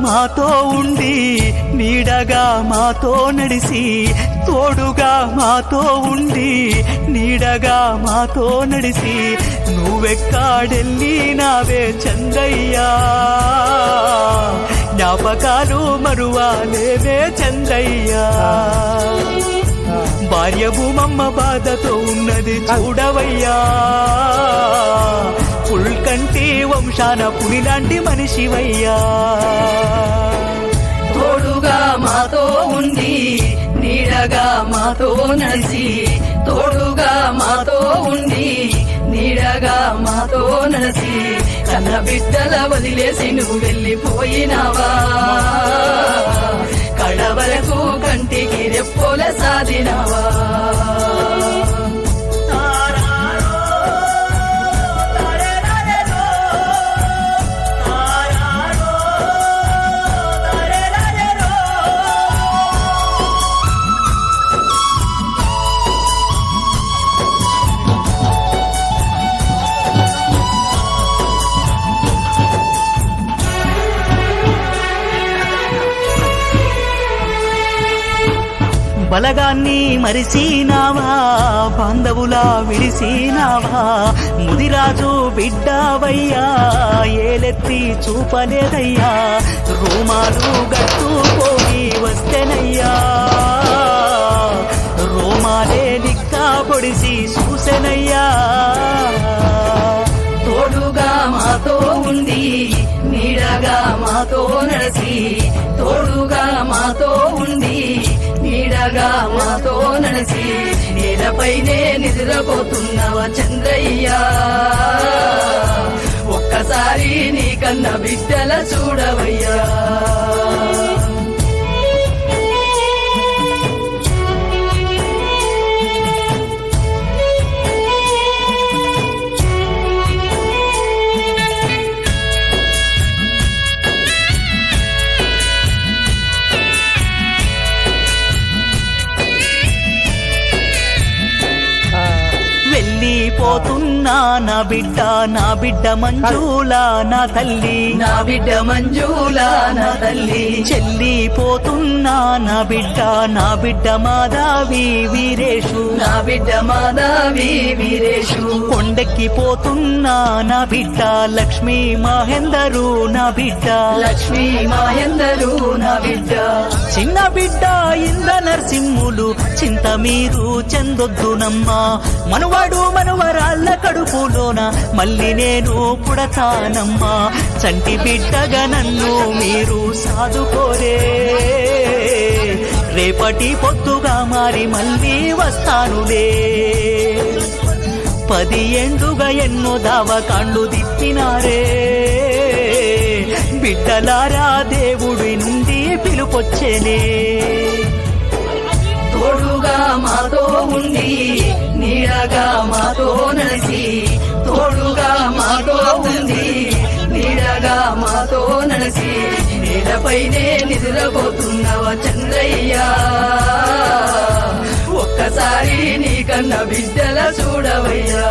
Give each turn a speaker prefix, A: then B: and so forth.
A: మాతో ఉండి నీడగా మాతో నడిసి తోడుగా మాతో ఉండి నీడగా మాతో నడిసి నువ్వెక్కాడెళ్ళినావే చంద్రయ్యా జ్ఞాపకాలు మరువాలేవే చంద్రయ్యా భార్య భూమమ్మ బాధతో ఉన్నది చూడవయ్యా పుల్కంటి వంశాన పులిలాంటి మనిషివయ్యా
B: తోడుగా మాతో ఉండి నీడగా మాతో నడిచి తోడుగా మాతో ఉండి నీడగా మాతో నడిచి కన్న బిడ్డల వదిలేసి నువ్వు వెళ్ళిపోయినావా కడవరకు కంటికి రెప్పోల సాధినావా
A: బలగాన్ని మరిసినావా బాంధవులా విడిసినావా ముదిరాజు బిడ్డవయ్యా ఏలెత్తి చూపలేదయ్యా రోమాలు గట్టుపోయి వస్తేనయ్యా రోమాలే దిక్కా పొడిసి చూసెనయ్యా
B: తోడుగా మాతో ఉండి నీడగా మాతో నడిచి తోడుగా మాతో ఉండి నీడగా మాతో నడిచి నేలపైనే నిద్రపోతున్నావా చంద్రయ్యా ఒక్కసారి నీకన్న బిడ్డల చూడవయ్యా
A: వెళ్ళిపోతున్నా నా బిడ్డ మంజులా నా తల్లి
B: నా బిడ్డ మంజులా నా తల్లి
A: చెల్లిపోతున్నా నా బిడ్డ మాధవి వీరేషు
B: నా బిడ్డ మాధవి వీరేషు
A: కొండెక్కిపోతున్నా నా బిడ్డ లక్ష్మీ మహేందరు నా బిడ్డ
B: లక్ష్మీ మహేందరు నా బిడ్డ
A: చిన్న బిడ్డ ఇంద్ర నరసింహులు చింత మీరు చెందొద్దునమ్మా మనవరాళ్ళ కడుపులోన మళ్ళీ నేను పుడతానమ్మా చంటి బిడ్డగా నన్ను మీరు సాదుకోరే రేపటి పొద్దుగా మారి మళ్ళీ వస్తానులే 10 ఏండ్లుగా ఎన్నో దావకాండ్లు దిప్పినారే బిడ్డలారా దేవుడి నుండి పిలుపొచ్చేనే
B: తోడుగా మాతో ఉండి నీడగా మాతో నడిచి తోడుగా మాతో ఉండి నీడగా మాతో నడిచి నేలపైనే నిద్రపోతున్నావా చంద్రయ్యా ఒక్కసారి నీకన్న బిడ్డల చూడవయ్యా